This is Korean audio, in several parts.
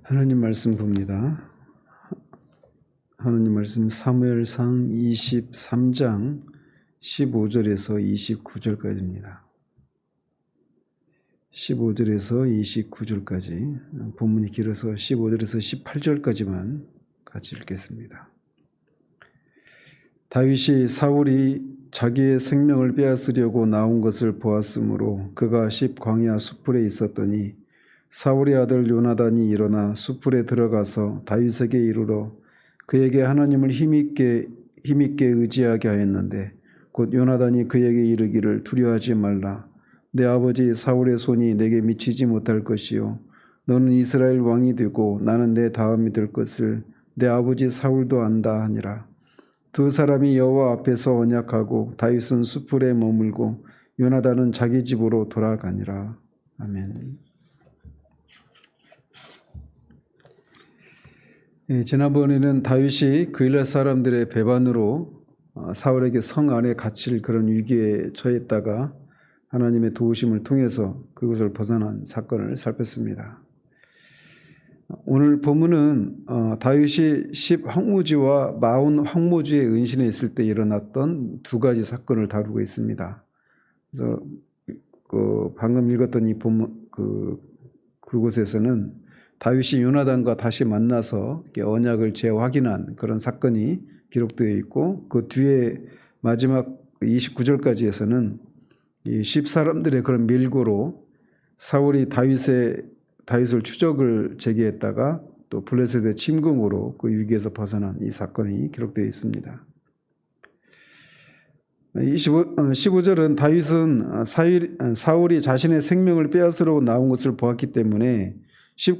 하나님 말씀 봅니다. 하나님 말씀 사무엘상 23장 15절에서 29절까지입니다. 15절에서 29절까지, 본문이 길어서 15절에서 18절까지만 같이 읽겠습니다. 다윗이 사울이 자기의 생명을 빼앗으려고 나온 것을 보았으므로 그가 광야 숫풀에 있었더니 사울의 아들 요나단이 일어나 숫풀에 들어가서 다윗에게 이르러 그에게 하나님을 힘있게 의지하게 하였는데 곧 요나단이 그에게 이르기를 두려워하지 말라. 내 아버지 사울의 손이 내게 미치지 못할 것이요 너는 이스라엘 왕이 되고 나는 내 다음이 될 것을 내 아버지 사울도 안다 하니라. 두 사람이 여호와 앞에서 언약하고 다윗은 숫풀에 머물고 요나단은 자기 집으로 돌아가니라. 아멘. 지난번에는 다윗이 그일라 사람들의 배반으로 사울에게 성 안에 갇힐 그런 위기에 처했다가 하나님의 도우심을 통해서 그것을 벗어난 사건을 살폈습니다. 오늘 본문은 다윗이 10황무지와 40황무지의 은신에 있을 때 일어났던 두 가지 사건을 다루고 있습니다. 그래서 방금 읽었던 이 본문 그곳에서는 다윗이 요나단과 다시 만나서 언약을 재확인한 그런 사건이 기록되어 있고, 그 뒤에 마지막 29절까지에서는 이 10사람들의 그런 밀고로 사울이 다윗을 추적을 제기했다가 또 블레셋의 침공으로 그 위기에서 벗어난 이 사건이 기록되어 있습니다. 15절은 다윗은 사울이 자신의 생명을 빼앗으러 나온 것을 보았기 때문에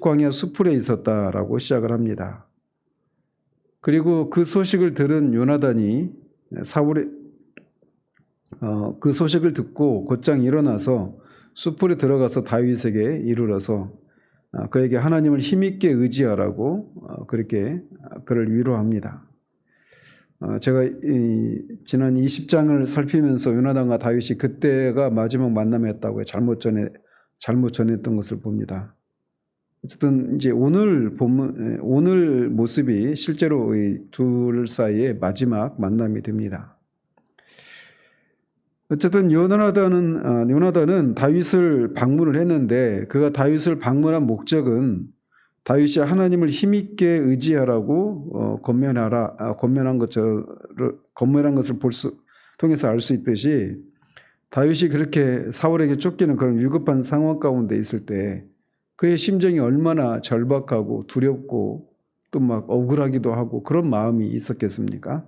광야 숫풀에 있었다라고 시작을 합니다. 그리고 그 소식을 들은 요나단이 그 소식을 듣고 곧장 일어나서 숫풀에 들어가서 다윗에게 이르러서 그에게 하나님을 힘있게 의지하라고 그렇게 그를 위로합니다. 제가 지난 20장을 살피면서 요나단과 다윗이 그때가 마지막 만남이었다고 잘못 전했던 것을 봅니다. 어쨌든 이제 오늘 모습이 실제로 이 둘 사이의 마지막 만남이 됩니다. 어쨌든 요나단은 다윗을 방문을 했는데 그가 다윗을 방문한 목적은 다윗이 하나님을 힘있게 의지하라고 권면한 것을 통해서 알 수 있듯이 다윗이 그렇게 사울에게 쫓기는 그런 위급한 상황 가운데 있을 때 그의 심정이 얼마나 절박하고 두렵고 또 막 억울하기도 하고 그런 마음이 있었겠습니까?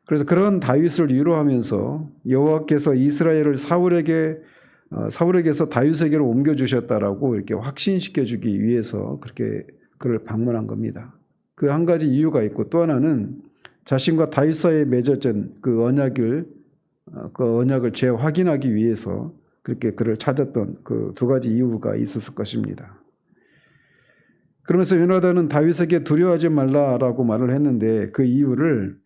그래서 그런 다윗을 위로하면서 여호와께서 이스라엘을 사울에게서 다윗에게로 옮겨주셨다라고 이렇게 확신시켜주기 위해서 그렇게 그를 방문한 겁니다. 그 한 가지 이유가 있고, 또 하나는 자신과 다윗 사이에 맺어진 그 언약을 재확인하기 위해서 그렇게 그를 찾았던 그 두 가지 이유가 있었을 것입니다. 그러면서 요나단은 다윗에게 두려워하지 말라라고 말을 했는데 그 이유를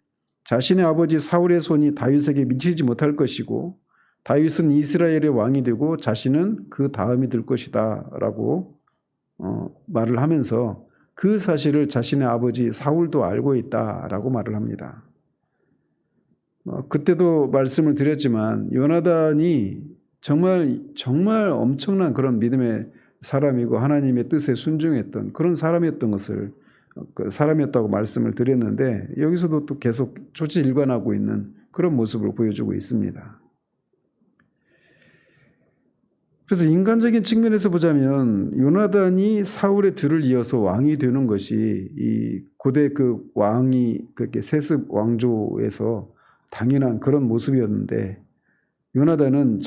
자신의 아버지 사울의 손이 다윗에게 미치지 못할 것이고 다윗은 이스라엘의 왕이 되고 자신은 그 다음이 될 것이다 라고 말을 하면서 그 사실을 자신의 아버지 사울도 알고 있다라고 말을 합니다. 그때도 말씀을 드렸지만 요나단이 정말 엄청난 그런 믿음의 사람이고 하나님의 뜻에 순종했던 그런 사람이었다고 말씀을 드렸는데, 여기서도 또 계속 조치일관하고 있는 그런 모습을 보여주고 있습니다. 그래서 인간적인 측면에서 보자면 요나단이 사울의 뒤를 이어서 왕이 되는 것이 이 고대 그 왕이 그렇게 세습 왕조에서 당연한 그런 모습이었는데, 요나단은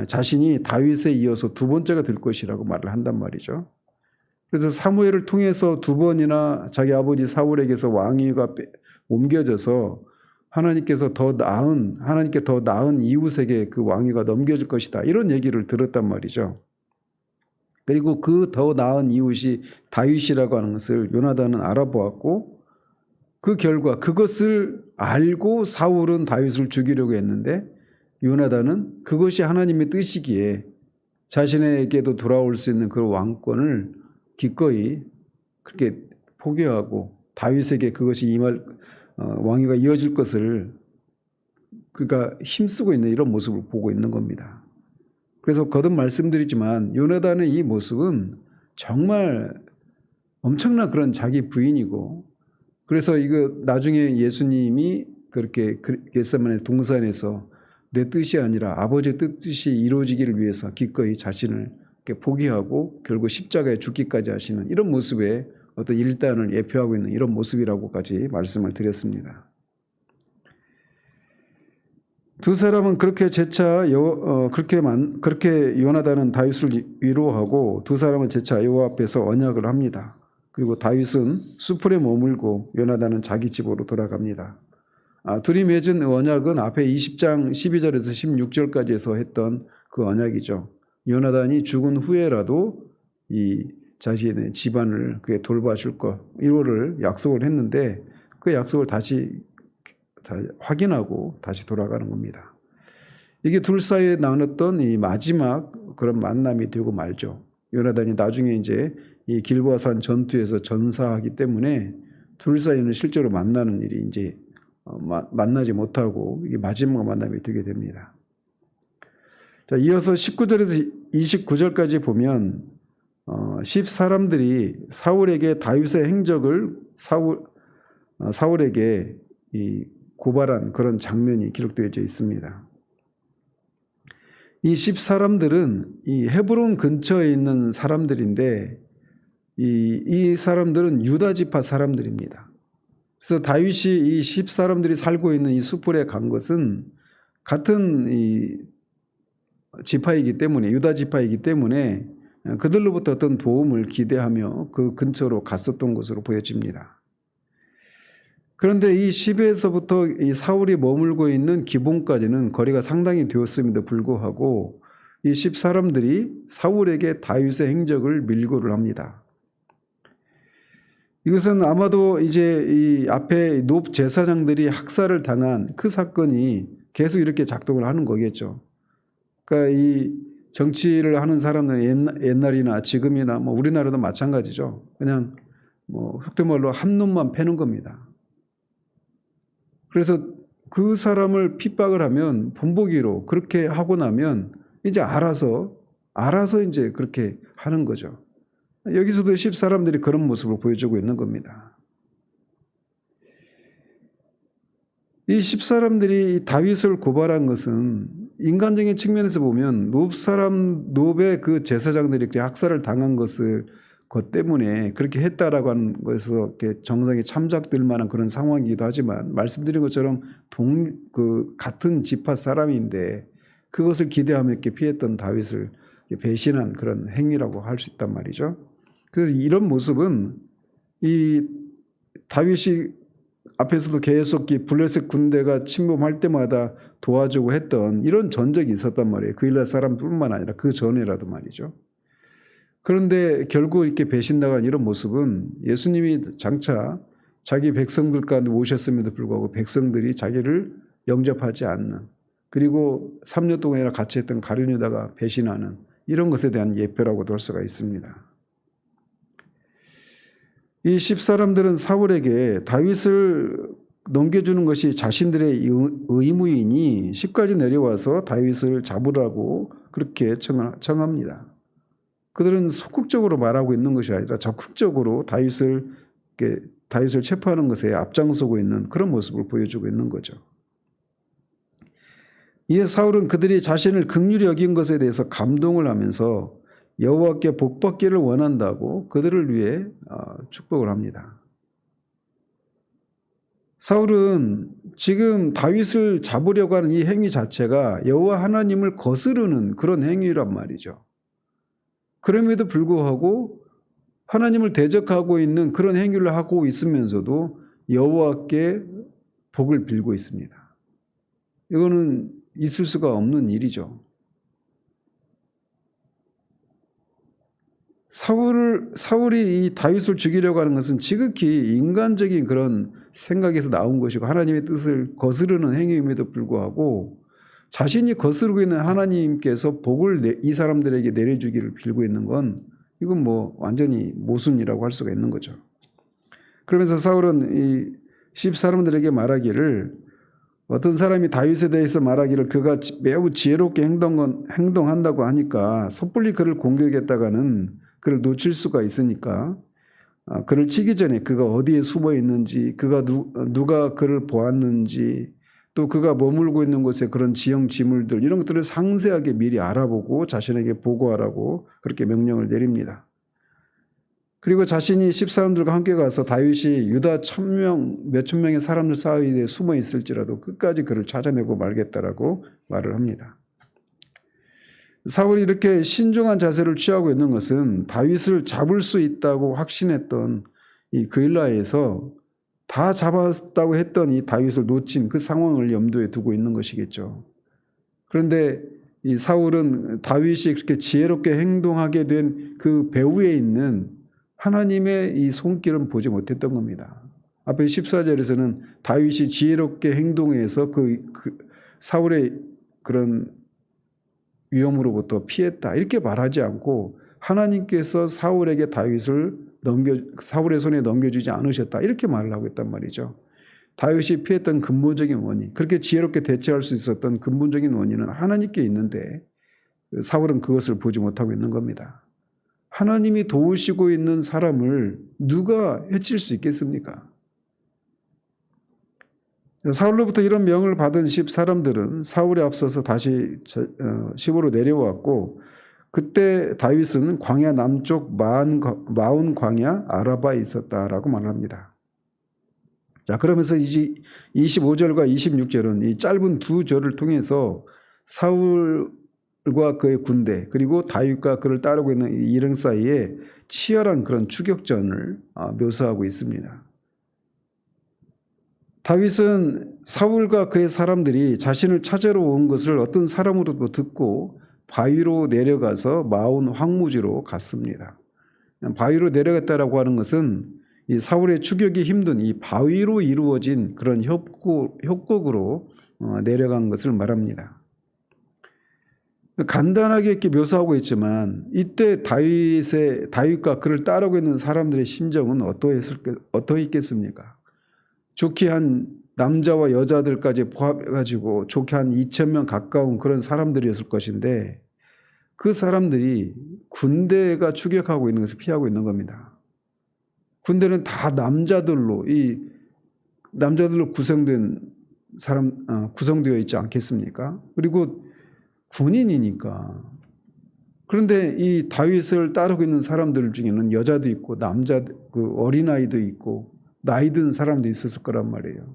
자신이 다윗에 이어서 두 번째가 될 것이라고 말을 한단 말이죠. 그래서 사무엘을 통해서 두 번이나 자기 아버지 사울에게서 왕위가 옮겨져서 하나님께 더 나은 이웃에게 그 왕위가 넘겨질 것이다, 이런 얘기를 들었단 말이죠. 그리고 그 더 나은 이웃이 다윗이라고 하는 것을 요나단은 알아보았고, 그 결과 그것을 알고 사울은 다윗을 죽이려고 했는데 요나단은 그것이 하나님의 뜻이기에 자신에게도 돌아올 수 있는 그 왕권을 기꺼이 그렇게 포기하고 다윗에게 그것이 임할 왕위가 이어질 것을 그가 힘쓰고 있는 이런 모습을 보고 있는 겁니다. 그래서 거듭 말씀드리지만 요나단의 이 모습은 정말 엄청난 그런 자기 부인이고, 그래서 이거 나중에 예수님이 그렇게 겟세마네 동산에서 내 뜻이 아니라 아버지의 뜻이 이루어지기를 위해서 기꺼이 자신을 포기하고 결국 십자가에 죽기까지 하시는 이런 모습의 어떤 일단을 예표하고 있는 이런 모습이라고까지 말씀을 드렸습니다. 두 사람은 그렇게 재차 그렇게 요나단은 다윗을 위로하고 두 사람은 재차 여호와 앞에서 언약을 합니다. 그리고 다윗은 수풀에 머물고 요나단은 자기 집으로 돌아갑니다. 둘이 맺은 언약은 앞에 20장 12절에서 16절까지에서 했던 그 언약이죠. 요나단이 죽은 후에라도 이 자신의 집안을 그게 돌봐줄 것, 이거를 약속을 했는데 그 약속을 다시 확인하고 다시 돌아가는 겁니다. 이게 둘 사이에 나눴던 이 마지막 그런 만남이 되고 말죠. 요나단이 나중에 이제 이 길보아산 전투에서 전사하기 때문에 둘 사이는 실제로 만나는 일이 이제 만나지 못하고 이게 마지막 만남이 되게 됩니다. 자, 이어서 19절에서 29절까지 보면 10사람들이 사울에게 다윗의 행적을 사울에게 이 고발한 그런 장면이 기록되어져 있습니다. 이 10사람들은 이 헤브론 근처에 있는 사람들인데 이 사람들은 유다 지파 사람들입니다. 그래서 다윗이 이 10사람들이 살고 있는 이 수풀에 간 것은 같은 이 지파이기 때문에, 유다 지파이기 때문에 그들로부터 어떤 도움을 기대하며 그 근처로 갔었던 것으로 보여집니다. 그런데 이 10에서부터 이 사울이 머물고 있는 기본까지는 거리가 상당히 되었음에도 불구하고 이 10사람들이 사울에게 다윗의 행적을 밀고를 합니다. 이것은 아마도 이제 이 앞에 높 제사장들이 학살을 당한 그 사건이 계속 이렇게 작동을 하는 거겠죠. 그러니까 이 정치를 하는 사람들은 옛날이나 지금이나 뭐 우리나라도 마찬가지죠. 그냥 뭐 속된 말로 한 놈만 패는 겁니다. 그래서 그 사람을 핍박을 하면 본보기로 그렇게 하고 나면 이제 알아서 이제 그렇게 하는 거죠. 여기서도 10사람들이 그런 모습을 보여주고 있는 겁니다. 이 10사람들이 다윗을 고발한 것은 인간적인 측면에서 보면 놉의 그 제사장들이 이렇게 학살을 당한 것 때문에 그렇게 했다라고 하는 것에서 이렇게 정상이 참작될 만한 그런 상황이기도 하지만, 말씀드린 것처럼 같은 지파 사람인데 그것을 기대하며 이렇게 피했던 다윗을 배신한 그런 행위라고 할 수 있단 말이죠. 그래서 이런 모습은 이 다윗이 앞에서도 계속 블레셋 군대가 침범할 때마다 도와주고 했던 이런 전적이 있었단 말이에요. 그 일날 사람뿐만 아니라 그 전에라도 말이죠. 그런데 결국 이렇게 배신당한 이런 모습은 예수님이 장차 자기 백성들 가운데 오셨음에도 불구하고 백성들이 자기를 영접하지 않는, 그리고 3년 동안이나 같이 했던 가룟 유다가 배신하는 이런 것에 대한 예표라고도 할 수가 있습니다. 이 10사람들은 사울에게 다윗을 넘겨주는 것이 자신들의 의무이니 10까지 내려와서 다윗을 잡으라고 그렇게 청합니다. 그들은 소극적으로 말하고 있는 것이 아니라 적극적으로 다윗을 체포하는 것에 앞장서고 있는 그런 모습을 보여주고 있는 거죠. 이에 사울은 그들이 자신을 긍휼히 여긴 것에 대해서 감동을 하면서 여호와께 복받기를 원한다고 그들을 위해 축복을 합니다. 사울은 지금 다윗을 잡으려고 하는 이 행위 자체가 여호와 하나님을 거스르는 그런 행위란 말이죠. 그럼에도 불구하고 하나님을 대적하고 있는 그런 행위를 하고 있으면서도 여호와께 복을 빌고 있습니다. 이거는 있을 수가 없는 일이죠. 사울이 이 다윗을 죽이려고 하는 것은 지극히 인간적인 그런 생각에서 나온 것이고 하나님의 뜻을 거스르는 행위임에도 불구하고 자신이 거스르고 있는 하나님께서 복을 이 사람들에게 내려주기를 빌고 있는 건 이건 뭐 완전히 모순이라고 할 수가 있는 거죠. 그러면서 사울은 이 십사람들에게 말하기를, 어떤 사람이 다윗에 대해서 말하기를 그가 매우 지혜롭게 행동한다고 하니까 섣불리 그를 공격했다가는 그를 놓칠 수가 있으니까 그를 치기 전에 그가 어디에 숨어 있는지, 그가 누가 그를 보았는지, 또 그가 머물고 있는 곳에 그런 지형 지물들, 이런 것들을 상세하게 미리 알아보고 자신에게 보고하라고 그렇게 명령을 내립니다. 그리고 자신이 십사람들과 함께 가서 다윗이 유다 1000명, 몇천 명의 사람들 사이에 숨어 있을지라도 끝까지 그를 찾아내고 말겠다라고 말을 합니다. 사울이 이렇게 신중한 자세를 취하고 있는 것은 다윗을 잡을 수 있다고 확신했던 이 그일라에서 다 잡았다고 했던 이 다윗을 놓친 그 상황을 염두에 두고 있는 것이겠죠. 그런데 이 사울은 다윗이 그렇게 지혜롭게 행동하게 된 그 배후에 있는 하나님의 이 손길은 보지 못했던 겁니다. 앞에 14절에서는 다윗이 지혜롭게 행동해서 그 사울의 그런 위험으로부터 피했다, 이렇게 말하지 않고 하나님께서 사울에게 다윗을 사울의 손에 넘겨주지 않으셨다, 이렇게 말을 하고 있단 말이죠. 다윗이 피했던 근본적인 원인, 그렇게 지혜롭게 대처할 수 있었던 근본적인 원인은 하나님께 있는데 사울은 그것을 보지 못하고 있는 겁니다. 하나님이 도우시고 있는 사람을 누가 해칠 수 있겠습니까? 사울로부터 이런 명을 받은 십사람들은 사울에 앞서서 다시 시보로 내려왔고, 그때 다윗은 광야 남쪽 마온 광야 아라바에 있었다라고 말합니다. 자, 그러면서 이제 25절과 26절은 이 짧은 두 절을 통해서 사울과 그의 군대, 그리고 다윗과 그를 따르고 있는 일행 사이에 치열한 그런 추격전을 묘사하고 있습니다. 다윗은 사울과 그의 사람들이 자신을 찾으러 온 것을 어떤 사람으로도 듣고 바위로 내려가서 마온 황무지로 갔습니다. 바위로 내려갔다라고 하는 것은 이 사울의 추격이 힘든 이 바위로 이루어진 그런 협곡으로 내려간 것을 말합니다. 간단하게 이렇게 묘사하고 있지만 이때 다윗과 그를 따르고 있는 사람들의 심정은 어떠했겠습니까? 좋게 한 남자와 여자들까지 포함해가지고 좋게 한 2000명 가까운 그런 사람들이었을 것인데, 그 사람들이 군대가 추격하고 있는 것을 피하고 있는 겁니다. 군대는 다 남자들로 구성된 구성되어 있지 않겠습니까? 그리고 군인이니까. 그런데 이 다윗을 따르고 있는 사람들 중에는 여자도 있고 어린아이도 있고 나이 든 사람도 있었을 거란 말이에요.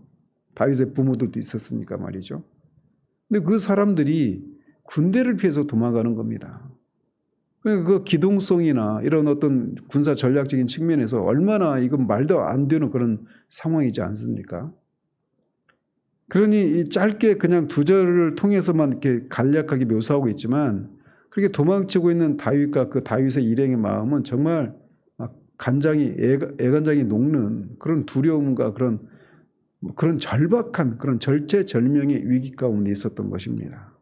다윗의 부모들도 있었으니까 말이죠. 근데 그 사람들이 군대를 피해서 도망가는 겁니다. 그러니까 그 기동성이나 이런 어떤 군사 전략적인 측면에서 얼마나 이건 말도 안 되는 그런 상황이지 않습니까? 그러니 이 짧게 그냥 두 절을 통해서만 이렇게 간략하게 묘사하고 있지만, 그렇게 도망치고 있는 다윗과 그 다윗의 일행의 마음은 정말 애간장이 녹는 그런 두려움과 그런 절박한 그런 절체절명의 위기 가운데 있었던 것입니다.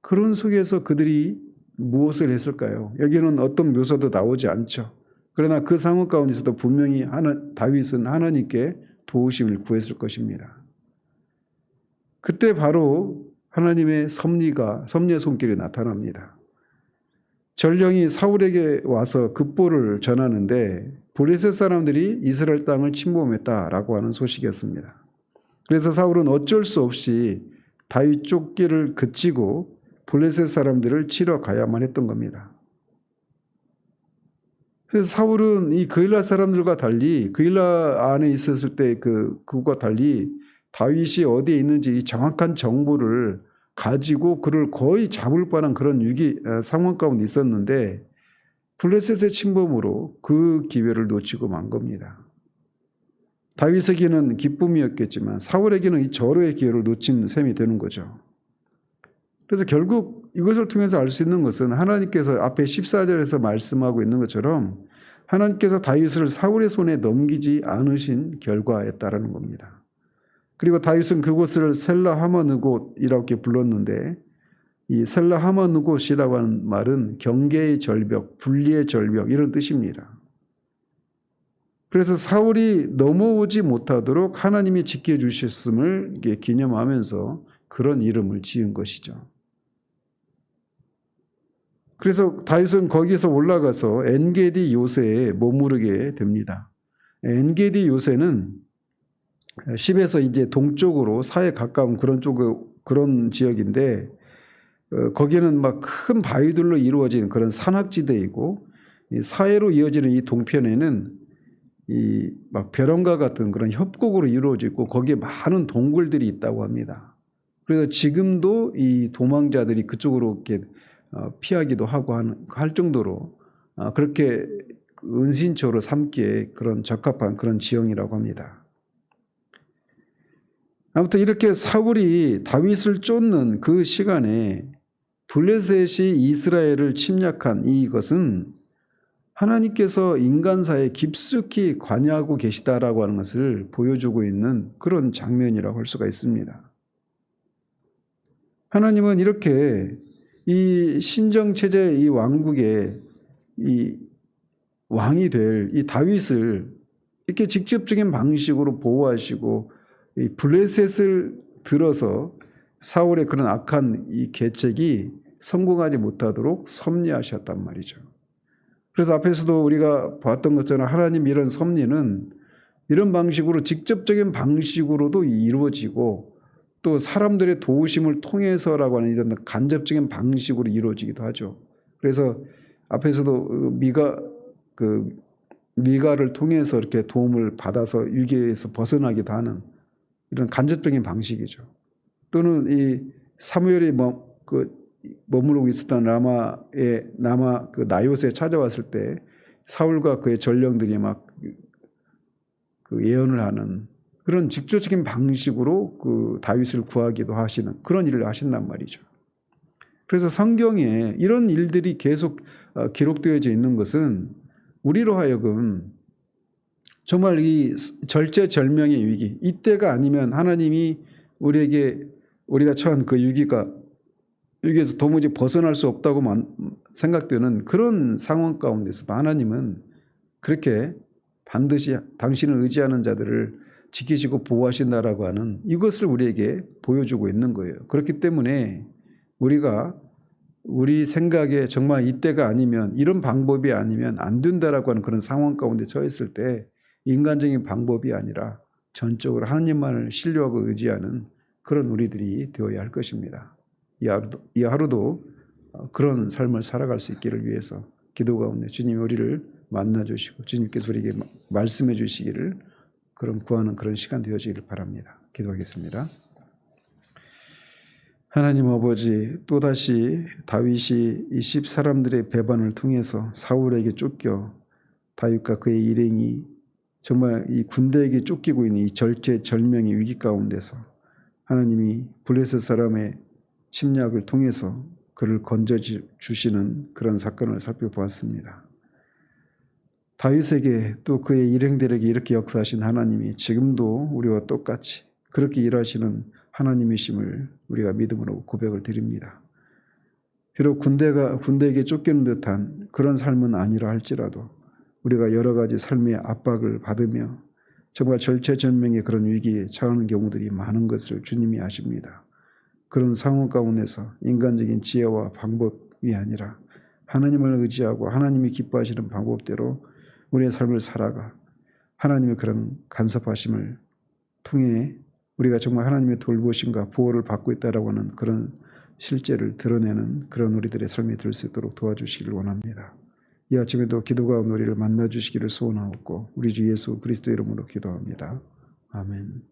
그런 속에서 그들이 무엇을 했을까요? 여기는 어떤 묘사도 나오지 않죠. 그러나 그 상황 가운데서도 분명히 다윗은 하나님께 도우심을 구했을 것입니다. 그때 바로 하나님의 섭리의 손길이 나타납니다. 전령이 사울에게 와서 급보를 전하는데 블레셋 사람들이 이스라엘 땅을 침범했다라고 하는 소식이었습니다. 그래서 사울은 어쩔 수 없이 다윗 쫓기를 그치고 블레셋 사람들을 치러 가야만 했던 겁니다. 그래서 사울은 이 그일라 사람들과 달리, 그일라 안에 있었을 때 그것과 달리 다윗이 어디에 있는지 이 정확한 정보를 가지고 그를 거의 잡을 뻔한 그런 상황 가운데 있었는데, 블레셋의 침범으로 그 기회를 놓치고 만 겁니다. 다윗에게는 기쁨이었겠지만 사울에게는 이 절호의 기회를 놓친 셈이 되는 거죠. 그래서 결국 이것을 통해서 알 수 있는 것은 하나님께서 앞에 14절에서 말씀하고 있는 것처럼 하나님께서 다윗을 사울의 손에 넘기지 않으신 결과였다라는 겁니다. 그리고 다윗은 그곳을 셀라 하마느곳이라고 불렀는데, 이 셀라 하마누곳이라고 하는 말은 경계의 절벽, 분리의 절벽 이런 뜻입니다. 그래서 사울이 넘어오지 못하도록 하나님이 지켜주셨음을 기념하면서 그런 이름을 지은 것이죠. 그래서 다윗은 거기서 올라가서 엔게디 요새에 머무르게 됩니다. 엔게디 요새는 10에서 이제 동쪽으로 사해 가까운 그런 지역인데, 거기는 막 큰 바위들로 이루어진 그런 산악지대이고, 사해로 이어지는 이 동편에는 이 막 벼랑과 같은 그런 협곡으로 이루어져 있고, 거기에 많은 동굴들이 있다고 합니다. 그래서 지금도 이 도망자들이 그쪽으로 이렇게 피하기도 하고 할 정도로 그렇게 은신처로 삼기에 그런 적합한 그런 지형이라고 합니다. 아무튼 이렇게 사울이 다윗을 쫓는 그 시간에 블레셋이 이스라엘을 침략한 이것은 하나님께서 인간사에 깊숙이 관여하고 계시다라고 하는 것을 보여주고 있는 그런 장면이라고 할 수가 있습니다. 하나님은 이렇게 이 신정체제 이 왕국의 이 왕이 될 이 다윗을 이렇게 직접적인 방식으로 보호하시고 이 블레셋을 들어서 사울의 그런 악한 이 계책이 성공하지 못하도록 섭리하셨단 말이죠. 그래서 앞에서도 우리가 봤던 것처럼 하나님 이런 섭리는 이런 방식으로 직접적인 방식으로도 이루어지고 또 사람들의 도우심을 통해서라고 하는 이런 간접적인 방식으로 이루어지기도 하죠. 그래서 앞에서도 미가를 통해서 이렇게 도움을 받아서 위기에서 벗어나기도 하는 이런 간접적인 방식이죠. 또는 이 사무엘이 머무르고 있었던 라마 그 나요스에 찾아왔을 때 사울과 그의 전령들이 막 그 예언을 하는 그런 직접적인 방식으로 그 다윗을 구하기도 하시는 그런 일을 하신단 말이죠. 그래서 성경에 이런 일들이 계속 기록되어져 있는 것은 우리로 하여금 정말 이 절체절명의 위기, 이때가 아니면 하나님이 우리가 처한 그 위기에서 도무지 벗어날 수 없다고 생각되는 그런 상황 가운데서도 하나님은 그렇게 반드시 당신을 의지하는 자들을 지키시고 보호하신다라고 하는 이것을 우리에게 보여주고 있는 거예요. 그렇기 때문에 우리 생각에 정말 이때가 아니면 이런 방법이 아니면 안 된다라고 하는 그런 상황 가운데 처했을 때 인간적인 방법이 아니라 전적으로 하나님만을 신뢰하고 의지하는 그런 우리들이 되어야 할 것입니다. 이 하루도 그런 삶을 살아갈 수 있기를 위해서 기도 가운데 주님이 우리를 만나 주시고 주님께서 우리에게 말씀해 주시기를 그런 구하는 그런 시간 되어지기를 바랍니다. 기도하겠습니다. 하나님 아버지, 또다시 다윗이 이 10사람들의 배반을 통해서 사울에게 쫓겨 다윗과 그의 일행이 정말 이 군대에게 쫓기고 있는 이 절체절명의 위기 가운데서 하나님이 블레셋 사람의 침략을 통해서 그를 건져주시는 그런 사건을 살펴보았습니다. 다윗에게 또 그의 일행들에게 이렇게 역사하신 하나님이 지금도 우리와 똑같이 그렇게 일하시는 하나님이심을 우리가 믿음으로 고백을 드립니다. 비록 군대에게 쫓기는 듯한 그런 삶은 아니라 할지라도 우리가 여러 가지 삶의 압박을 받으며 정말 절체절명의 그런 위기에 처하는 경우들이 많은 것을 주님이 아십니다. 그런 상황 가운데서 인간적인 지혜와 방법이 아니라 하나님을 의지하고 하나님이 기뻐하시는 방법대로 우리의 삶을 살아가 하나님의 그런 간섭하심을 통해 우리가 정말 하나님의 돌보심과 보호를 받고 있다라고 하는 그런 실제를 드러내는 그런 우리들의 삶이 될 수 있도록 도와주시기를 원합니다. 이 아침에도 기도가 우리를 만나주시기를 소원하옵고 우리 주 예수 그리스도 이름으로 기도합니다. 아멘.